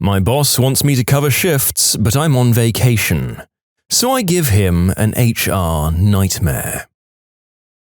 My boss wants me to cover shifts, but I'm on vacation. So I give him an HR nightmare.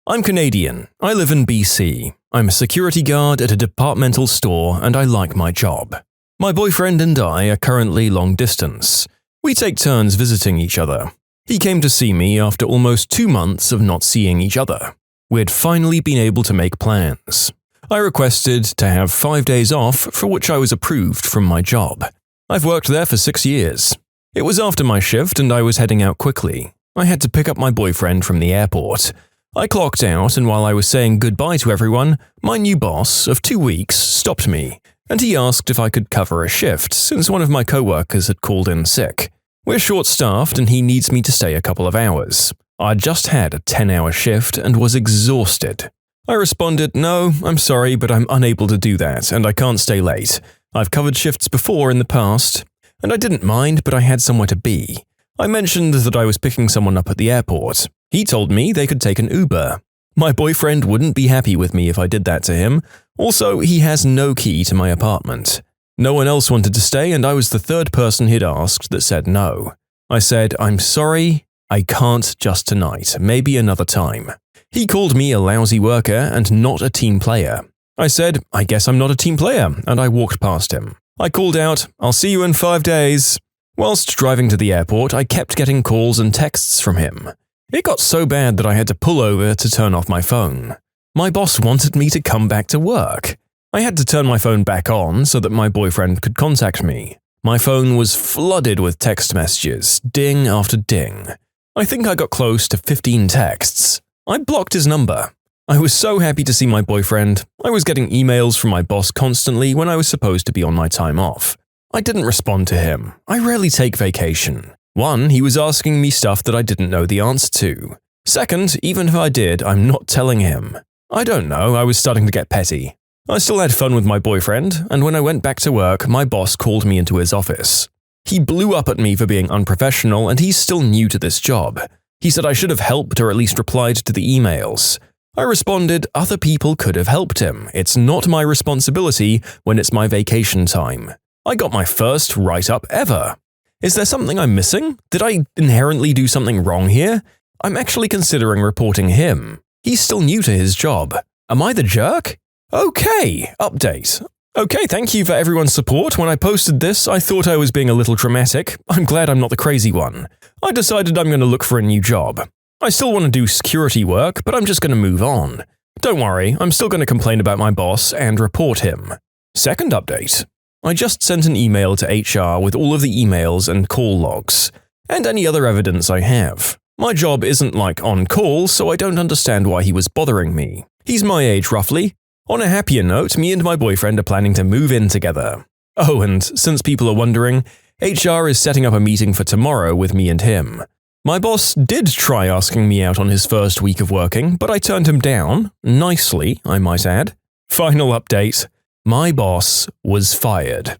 I'm Canadian. I live in BC. I'm a security guard at a departmental store and I like my job. My boyfriend and I are currently long distance. We take turns visiting each other. He came to see me after almost 2 months of not seeing each other. We'd finally been able to make plans. I requested to have 5 days off, for which I was approved from my job. I've worked there for 6 years. It was after my shift and I was heading out quickly. I had to pick up my boyfriend from the airport. I clocked out, and while I was saying goodbye to everyone, my new boss of 2 weeks stopped me, and he asked if I could cover a shift since one of my coworkers had called in sick. We're short-staffed and he needs me to stay a couple of hours. I'd just had a 10-hour shift and was exhausted. I responded, "No, I'm sorry, but I'm unable to do that, and I can't stay late. I've covered shifts before in the past, and I didn't mind, but I had somewhere to be." I mentioned that I was picking someone up at the airport. He told me they could take an Uber. My boyfriend wouldn't be happy with me if I did that to him. Also, he has no key to my apartment. No one else wanted to stay, and I was the third person he'd asked that said no. I said, "I'm sorry, I can't just tonight, maybe another time." He called me a lousy worker and not a team player. I said, "I guess I'm not a team player," and I walked past him. I called out, "I'll see you in 5 days." Whilst driving to the airport, I kept getting calls and texts from him. It got so bad that I had to pull over to turn off my phone. My boss wanted me to come back to work. I had to turn my phone back on so that my boyfriend could contact me. My phone was flooded with text messages, ding after ding. I think I got close to 15 texts. I blocked his number. I was so happy to see my boyfriend. I was getting emails from my boss constantly when I was supposed to be on my time off. I didn't respond to him. I rarely take vacation. One, he was asking me stuff that I didn't know the answer to. Second, even if I did, I'm not telling him. I don't know, I was starting to get petty. I still had fun with my boyfriend, and when I went back to work, my boss called me into his office. He blew up at me for being unprofessional, and he's still new to this job. He said I should have helped or at least replied to the emails. I responded, other people could have helped him. It's not my responsibility when it's my vacation time. I got my first write-up ever. Is there something I'm missing? Did I inherently do something wrong here? I'm actually considering reporting him. He's still new to his job. Am I the jerk? Okay, update. Okay, thank you for everyone's support. When I posted this, I thought I was being a little dramatic. I'm glad I'm not the crazy one. I decided I'm going to look for a new job. I still want to do security work, but I'm just going to move on. Don't worry, I'm still going to complain about my boss and report him. Second update. I just sent an email to HR with all of the emails and call logs, and any other evidence I have. My job isn't like on call, so I don't understand why he was bothering me. He's my age roughly. On a happier note, me and my boyfriend are planning to move in together. Oh, and since people are wondering, HR is setting up a meeting for tomorrow with me and him. My boss did try asking me out on his first week of working, but I turned him down, nicely, I might add. Final update. My boss was fired.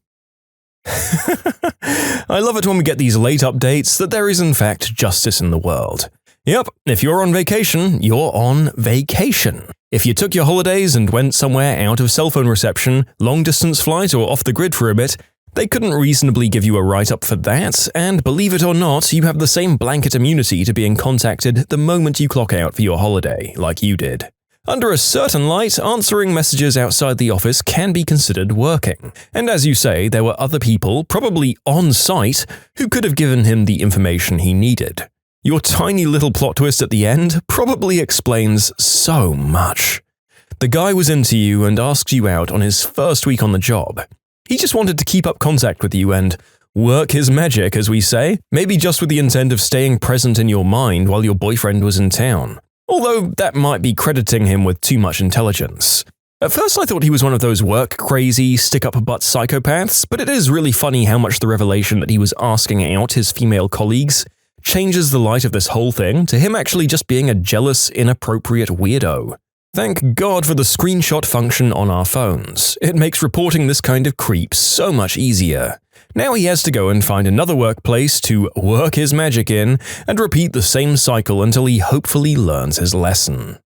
I love it when we get these late updates that there is in fact justice in the world. Yep, if you're on vacation, you're on vacation. If you took your holidays and went somewhere out of cell phone reception, long-distance flight or off the grid for a bit, they couldn't reasonably give you a write-up for that, and believe it or not, you have the same blanket immunity to being contacted the moment you clock out for your holiday, like you did. Under a certain light, answering messages outside the office can be considered working. And as you say, there were other people, probably on site, who could have given him the information he needed. Your tiny little plot twist at the end probably explains so much. The guy was into you and asked you out on his first week on the job. He just wanted to keep up contact with you and work his magic, as we say, maybe just with the intent of staying present in your mind while your boyfriend was in town. Although that might be crediting him with too much intelligence. At first I thought he was one of those work-crazy, stick-up-a-butt psychopaths, but it is really funny how much the revelation that he was asking out his female colleagues changes the light of this whole thing to him actually just being a jealous, inappropriate weirdo. Thank God for the screenshot function on our phones. It makes reporting this kind of creep so much easier. Now he has to go and find another workplace to work his magic in and repeat the same cycle until he hopefully learns his lesson.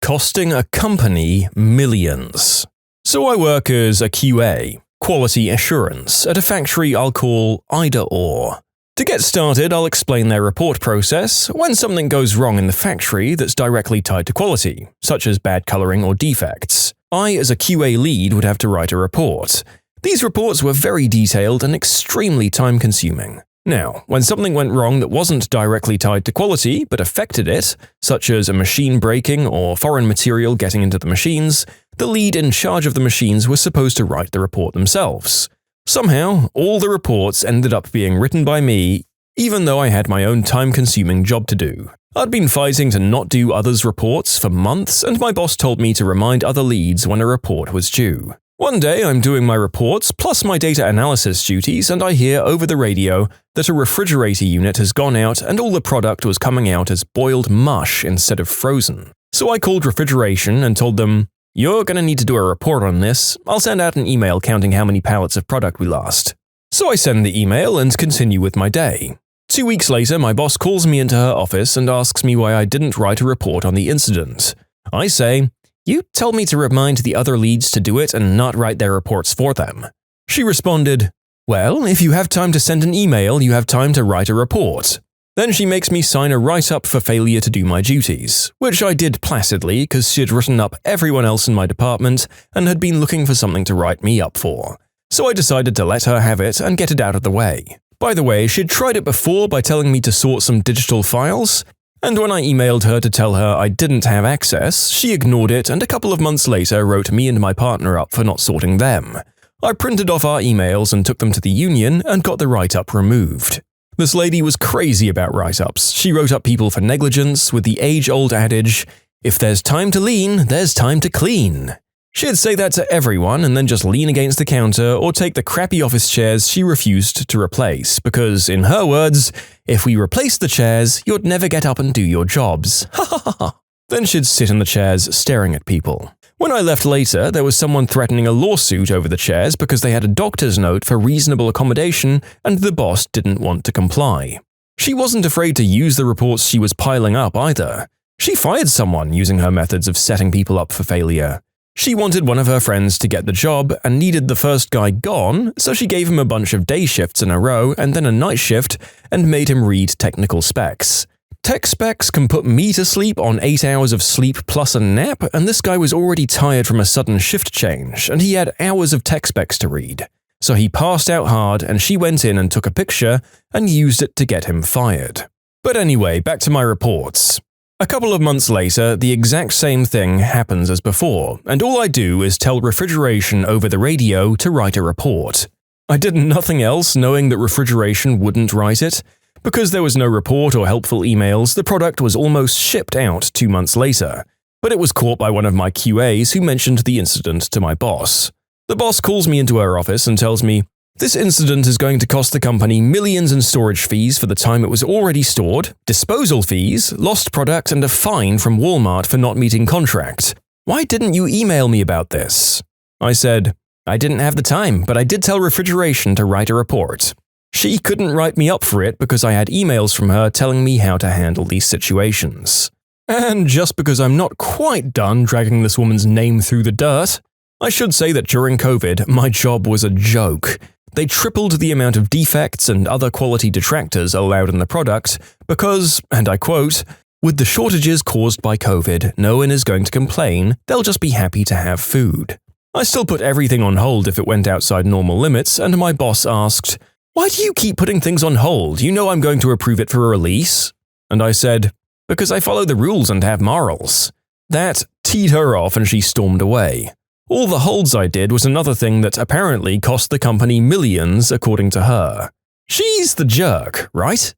Costing a company millions. So I work as a QA, quality assurance at a factory I'll call IDOWorkHereLady. To get started, I'll explain their report process when something goes wrong in the factory that's directly tied to quality, such as bad coloring or defects. I, as a QA lead, would have to write a report. These reports were very detailed and extremely time-consuming. Now, when something went wrong that wasn't directly tied to quality but affected it, such as a machine breaking or foreign material getting into the machines, the lead in charge of the machines was supposed to write the report themselves. Somehow, all the reports ended up being written by me, even though I had my own time-consuming job to do. I'd been fighting to not do others' reports for months, and my boss told me to remind other leads when a report was due. One day, I'm doing my reports plus my data analysis duties, and I hear over the radio that a refrigerator unit has gone out and all the product was coming out as boiled mush instead of frozen. So I called refrigeration and told them, "You're going to need to do a report on this. I'll send out an email counting how many pallets of product we lost." So I send the email and continue with my day. 2 weeks later, my boss calls me into her office and asks me why I didn't write a report on the incident. I say, "You told me to remind the other leads to do it and not write their reports for them." She responded, "Well, if you have time to send an email, you have time to write a report." Then she makes me sign a write-up for failure to do my duties, which I did placidly because she had written up everyone else in my department and had been looking for something to write me up for. So I decided to let her have it and get it out of the way. By the way, she'd tried it before by telling me to sort some digital files, and when I emailed her to tell her I didn't have access, she ignored it and a couple of months later wrote me and my partner up for not sorting them. I printed off our emails and took them to the union and got the write-up removed. This lady was crazy about write-ups. She wrote up people for negligence with the age-old adage, "If there's time to lean, there's time to clean." She'd say that to everyone and then just lean against the counter or take the crappy office chairs she refused to replace because, in her words, if we replaced the chairs, you'd never get up and do your jobs. Ha ha ha ha. Then she'd sit in the chairs staring at people. When I left later, there was someone threatening a lawsuit over the chairs because they had a doctor's note for reasonable accommodation and the boss didn't want to comply. She wasn't afraid to use the reports she was piling up either. She fired someone using her methods of setting people up for failure. She wanted one of her friends to get the job and needed the first guy gone, so she gave him a bunch of day shifts in a row and then a night shift and made him read technical specs. Tech specs can put me to sleep on 8 hours of sleep plus a nap, and this guy was already tired from a sudden shift change, and he had hours of tech specs to read. So he passed out hard, and she went in and took a picture and used it to get him fired. But anyway, back to my reports. A couple of months later, the exact same thing happens as before, and all I do is tell refrigeration over the radio to write a report. I did nothing else knowing that refrigeration wouldn't write it. Because there was no report or helpful emails, the product was almost shipped out 2 months later. But it was caught by one of my QAs who mentioned the incident to my boss. The boss calls me into her office and tells me, "This incident is going to cost the company millions in storage fees for the time it was already stored, disposal fees, lost product, and a fine from Walmart for not meeting contract. Why didn't you email me about this?" I said, "I didn't have the time, but I did tell refrigeration to write a report." She couldn't write me up for it because I had emails from her telling me how to handle these situations. And just because I'm not quite done dragging this woman's name through the dirt, I should say that during COVID, my job was a joke. They tripled the amount of defects and other quality detractors allowed in the product because, and I quote, "With the shortages caused by COVID, no one is going to complain, they'll just be happy to have food." I still put everything on hold if it went outside normal limits, and my boss asked, "Why do you keep putting things on hold? You know I'm going to approve it for a release." And I said, "Because I follow the rules and have morals." That teed her off and she stormed away. All the holds I did was another thing that apparently cost the company millions, according to her. She's the jerk, right?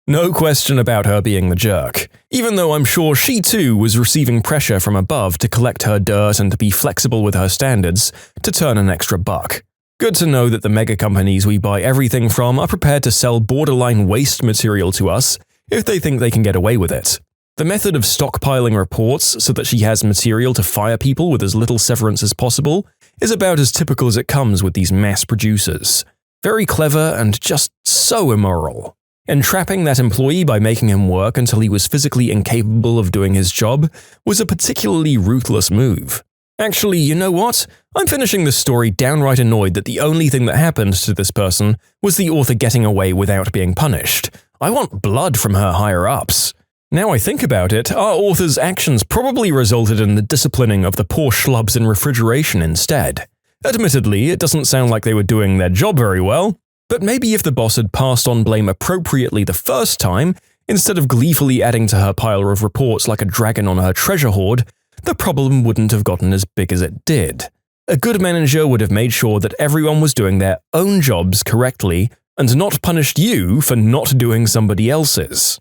No question about her being the jerk, even though I'm sure she too was receiving pressure from above to collect her dirt and to be flexible with her standards to turn an extra buck. Good to know that the mega companies we buy everything from are prepared to sell borderline waste material to us if they think they can get away with it. The method of stockpiling reports so that she has material to fire people with as little severance as possible is about as typical as it comes with these mass producers. Very clever and just so immoral. Entrapping that employee by making him work until he was physically incapable of doing his job was a particularly ruthless move. Actually, you know what? I'm finishing this story downright annoyed that the only thing that happened to this person was the author getting away without being punished. I want blood from her higher-ups. Now I think about it, our author's actions probably resulted in the disciplining of the poor schlubs in refrigeration instead. Admittedly, it doesn't sound like they were doing their job very well, but maybe if the boss had passed on blame appropriately the first time, instead of gleefully adding to her pile of reports like a dragon on her treasure hoard, the problem wouldn't have gotten as big as it did. A good manager would have made sure that everyone was doing their own jobs correctly and not punished you for not doing somebody else's.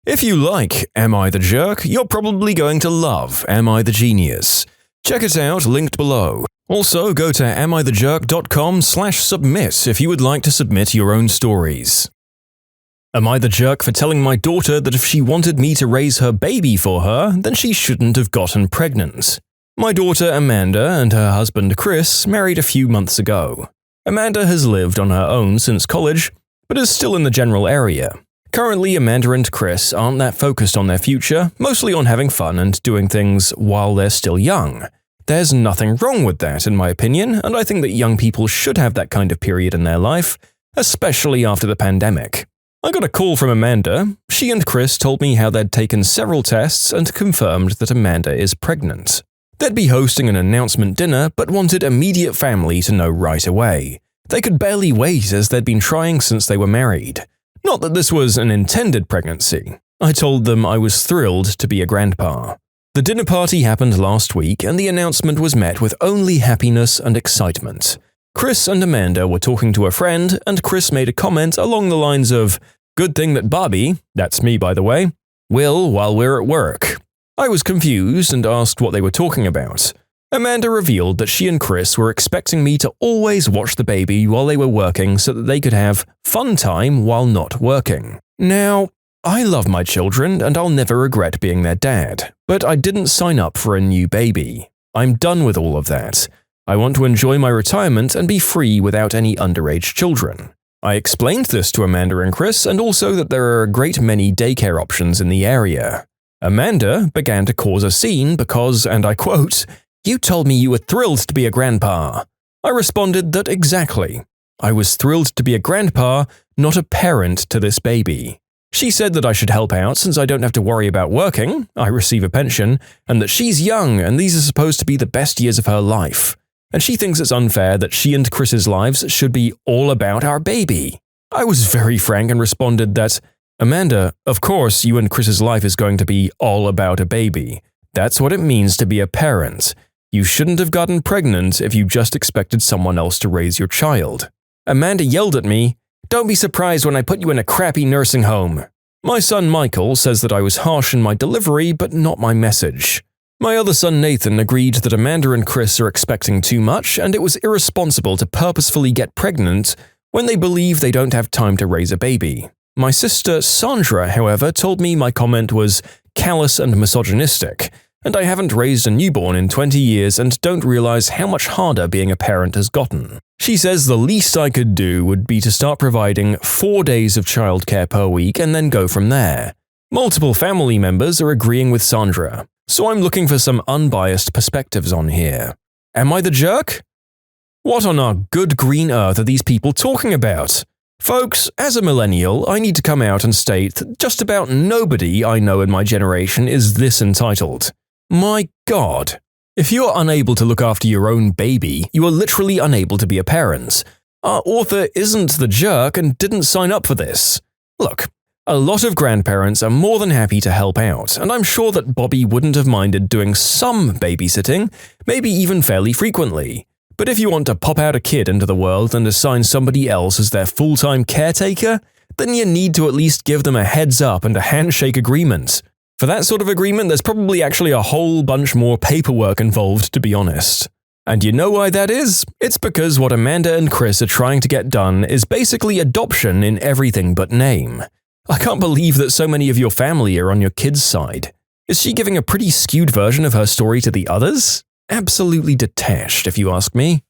If you like Am I the Jerk, you're probably going to love Am I the Genius. Check it out, linked below. Also, go to amithejerk.com/submit if you would like to submit your own stories. Am I the jerk for telling my daughter that if she wanted me to raise her baby for her, then she shouldn't have gotten pregnant? My daughter Amanda and her husband Chris married a few months ago. Amanda has lived on her own since college, but is still in the general area. Currently, Amanda and Chris aren't that focused on their future, mostly on having fun and doing things while they're still young. There's nothing wrong with that, in my opinion, and I think that young people should have that kind of period in their life, especially after the pandemic. I got a call from Amanda. She and Chris told me how they'd taken several tests and confirmed that Amanda is pregnant. They'd be hosting an announcement dinner, but wanted immediate family to know right away. They could barely wait as they'd been trying since they were married. Not that this was an intended pregnancy. I told them I was thrilled to be a grandpa. The dinner party happened last week, and the announcement was met with only happiness and excitement. Chris and Amanda were talking to a friend, and Chris made a comment along the lines of, "Good thing that Bobby," that's me by the way, "will while we're at work." I was confused and asked what they were talking about. Amanda revealed that she and Chris were expecting me to always watch the baby while they were working so that they could have fun time while not working. Now, I love my children and I'll never regret being their dad, but I didn't sign up for a new baby. I'm done with all of that. I want to enjoy my retirement and be free without any underage children. I explained this to Amanda and Chris, and also that there are a great many daycare options in the area. Amanda began to cause a scene because, and I quote, "You told me you were thrilled to be a grandpa." I responded that exactly. I was thrilled to be a grandpa, not a parent to this baby. She said that I should help out since I don't have to worry about working, I receive a pension, and that she's young and these are supposed to be the best years of her life. And she thinks it's unfair that she and Chris's lives should be all about our baby. I was very frank and responded that, "Amanda, of course you and Chris's life is going to be all about a baby. That's what it means to be a parent. You shouldn't have gotten pregnant if you just expected someone else to raise your child." Amanda yelled at me, "Don't be surprised when I put you in a crappy nursing home." My son Michael says that I was harsh in my delivery but not my message. My other son Nathan agreed that Amanda and Chris are expecting too much and it was irresponsible to purposefully get pregnant when they believe they don't have time to raise a baby. My sister Sandra, however, told me my comment was callous and misogynistic, and I haven't raised a newborn in 20 years and don't realize how much harder being a parent has gotten. She says the least I could do would be to start providing 4 days of childcare per week and then go from there. Multiple family members are agreeing with Sandra, so I'm looking for some unbiased perspectives on here. Am I the jerk? What on our good green earth are these people talking about? Folks, as a millennial, I need to come out and state that just about nobody I know in my generation is this entitled. My God. If you are unable to look after your own baby, you are literally unable to be a parent. Our author isn't the jerk and didn't sign up for this. Look, a lot of grandparents are more than happy to help out, and I'm sure that Bobby wouldn't have minded doing some babysitting, maybe even fairly frequently. But if you want to pop out a kid into the world and assign somebody else as their full-time caretaker, then you need to at least give them a heads up and a handshake agreement. For that sort of agreement, there's probably actually a whole bunch more paperwork involved, to be honest. And you know why that is? It's because what Amanda and Chris are trying to get done is basically adoption in everything but name. I can't believe that so many of your family are on your kid's side. Is she giving a pretty skewed version of her story to the others? Absolutely detached, if you ask me.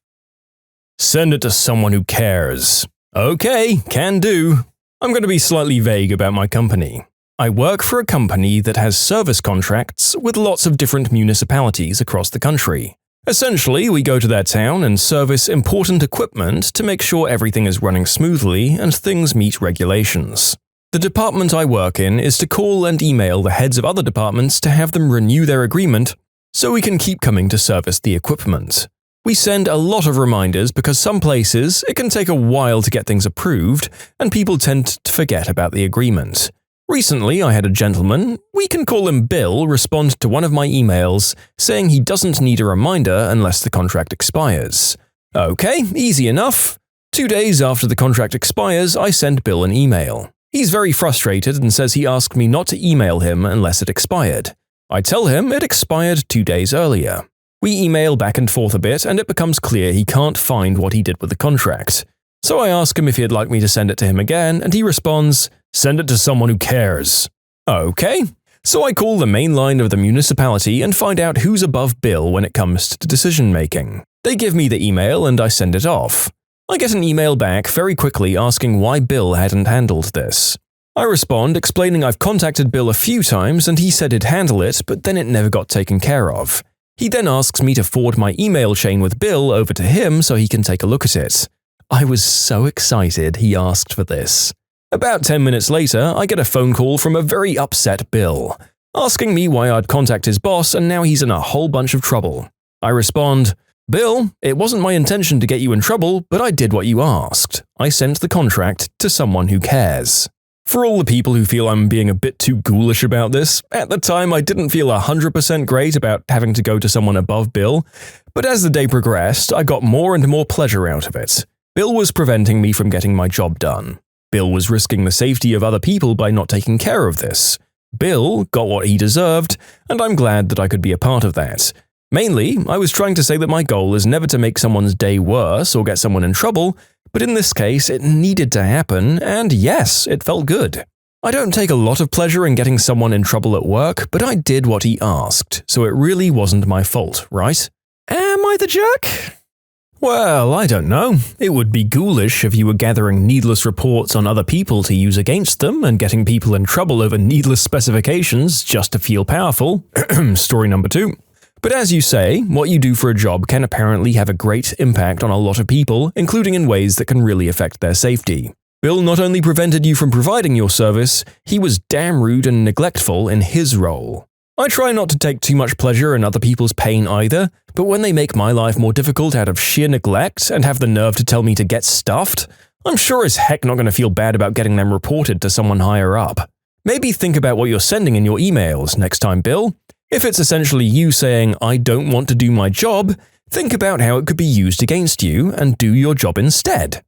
Send it to someone who cares. Okay, can do. I'm going to be slightly vague about my company. I work for a company that has service contracts with lots of different municipalities across the country. Essentially, we go to their town and service important equipment to make sure everything is running smoothly and things meet regulations. The department I work in is to call and email the heads of other departments to have them renew their agreement so we can keep coming to service the equipment. We send a lot of reminders because some places it can take a while to get things approved and people tend to forget about the agreement. Recently, I had a gentleman, we can call him Bill, respond to one of my emails saying he doesn't need a reminder unless the contract expires. Okay, easy enough. 2 days after the contract expires, I send Bill an email. He's very frustrated and says he asked me not to email him unless it expired. I tell him it expired 2 days earlier. We email back and forth a bit and it becomes clear he can't find what he did with the contract. So I ask him if he'd like me to send it to him again and he responds, "Send it to someone who cares." Okay. So I call the main line of the municipality and find out who's above Bill when it comes to decision making. They give me the email and I send it off. I get an email back very quickly asking why Bill hadn't handled this. I respond explaining I've contacted Bill a few times and he said he'd handle it, but then it never got taken care of. He then asks me to forward my email chain with Bill over to him so he can take a look at it. I was so excited he asked for this. About 10 minutes later, I get a phone call from a very upset Bill, asking me why I'd contact his boss and now he's in a whole bunch of trouble. I respond, "Bill, it wasn't my intention to get you in trouble, but I did what you asked. I sent the contract to someone who cares." For all the people who feel I'm being a bit too ghoulish about this, at the time I didn't feel 100% great about having to go to someone above Bill, but as the day progressed, I got more and more pleasure out of it. Bill was preventing me from getting my job done. Bill was risking the safety of other people by not taking care of this. Bill got what he deserved, and I'm glad that I could be a part of that. Mainly, I was trying to say that my goal is never to make someone's day worse or get someone in trouble, but in this case, it needed to happen, and yes, it felt good. I don't take a lot of pleasure in getting someone in trouble at work, but I did what he asked, so it really wasn't my fault, right? Am I the jerk? Well, I don't know. It would be ghoulish if you were gathering needless reports on other people to use against them and getting people in trouble over needless specifications just to feel powerful. Story number 2. But as you say, what you do for a job can apparently have a great impact on a lot of people, including in ways that can really affect their safety. Bill not only prevented you from providing your service, he was damn rude and neglectful in his role. I try not to take too much pleasure in other people's pain either, but when they make my life more difficult out of sheer neglect and have the nerve to tell me to get stuffed, I'm sure as heck not going to feel bad about getting them reported to someone higher up. Maybe think about what you're sending in your emails next time, Bill. If it's essentially you saying, "I don't want to do my job," think about how it could be used against you and do your job instead.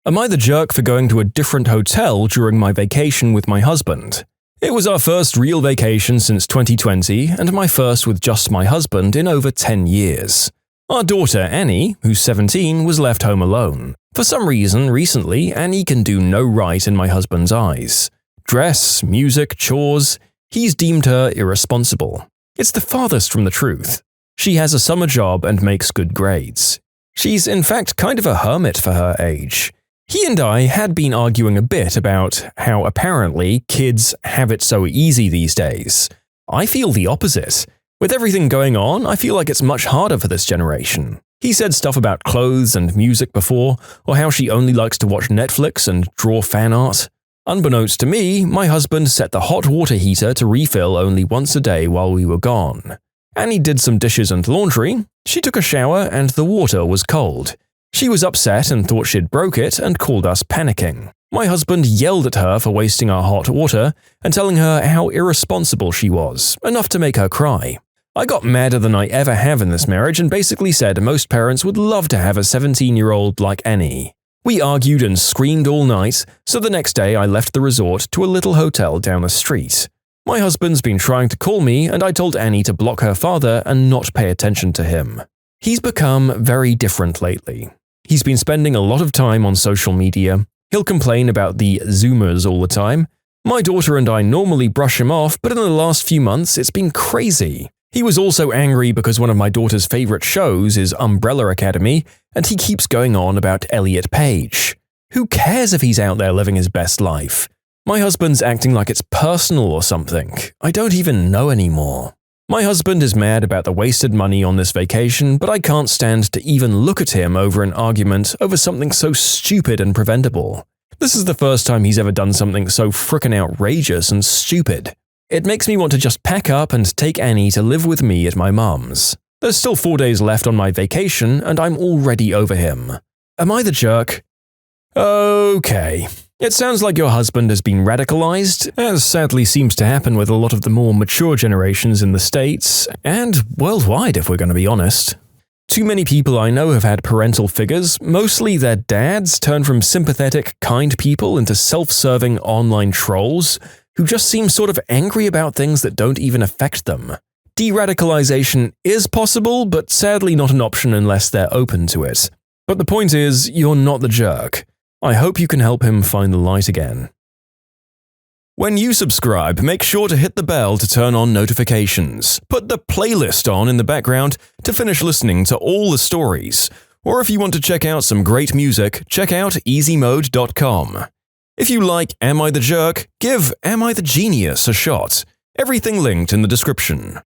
Am I the jerk for going to a different hotel during my vacation with my husband? It was our first real vacation since 2020 and my first with just my husband in over 10 years. Our daughter, Annie, who's 17, was left home alone. For some reason, recently, Annie can do no right in my husband's eyes. Dress, music, chores, he's deemed her irresponsible. It's the farthest from the truth. She has a summer job and makes good grades. She's in fact kind of a hermit for her age. He and I had been arguing a bit about how apparently kids have it so easy these days. I feel the opposite. With everything going on, I feel like it's much harder for this generation. He said stuff about clothes and music before, or how she only likes to watch Netflix and draw fan art. Unbeknownst to me, my husband set the hot water heater to refill only once a day while we were gone. Annie did some dishes and laundry. She took a shower and the water was cold. She was upset and thought she'd broke it and called us panicking. My husband yelled at her for wasting our hot water and telling her how irresponsible she was, enough to make her cry. I got madder than I ever have in this marriage and basically said most parents would love to have a 17-year-old like Annie. We argued and screamed all night, so the next day I left the resort to a little hotel down the street. My husband's been trying to call me and I told Annie to block her father and not pay attention to him. He's become very different lately. He's been spending a lot of time on social media. He'll complain about the Zoomers all the time. My daughter and I normally brush him off, but in the last few months it's been crazy. He was also angry because one of my daughter's favorite shows is Umbrella Academy, and he keeps going on about Elliot Page. Who cares if he's out there living his best life? My husband's acting like it's personal or something. I don't even know anymore. My husband is mad about the wasted money on this vacation, but I can't stand to even look at him over an argument over something so stupid and preventable. This is the first time he's ever done something so frickin' outrageous and stupid. It makes me want to just pack up and take Annie to live with me at my mum's. There's still 4 days left on my vacation, and I'm already over him. Am I the jerk? Okay. It sounds like your husband has been radicalized, as sadly seems to happen with a lot of the more mature generations in the States, and worldwide if we're going to be honest. Too many people I know have had parental figures, mostly their dads, turn from sympathetic, kind people into self-serving online trolls who just seem sort of angry about things that don't even affect them. De-radicalization is possible, but sadly not an option unless they're open to it. But the point is, you're not the jerk. I hope you can help him find the light again. When you subscribe, make sure to hit the bell to turn on notifications. Put the playlist on in the background to finish listening to all the stories. Or if you want to check out some great music, check out easymode.com. If you like Am I the Jerk, give Am I the Genius a shot. Everything linked in the description.